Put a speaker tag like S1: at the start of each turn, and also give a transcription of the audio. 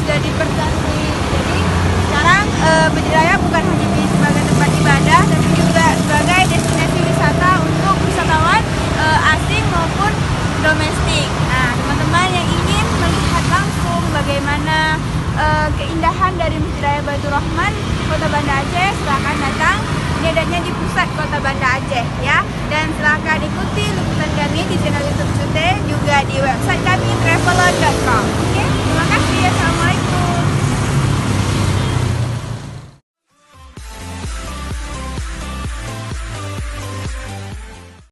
S1: sudah dipercantik. Jadi sekarang Masjid Raya bukan hanya sebagai tempat ibadah, tapi juga sebagai destinasi wisata untuk wisatawan asing maupun domestik. Nah, teman-teman yang ingin melihat langsung bagaimana keindahan dari Masjid Raya Baitur Rahman, Kota Banda Aceh, silahkan datang. Ini adanya di pusat Kota Banda Aceh ya. Dan silahkan ikuti liputan kami di channel YouTube Cute, juga di website kami traveler.com.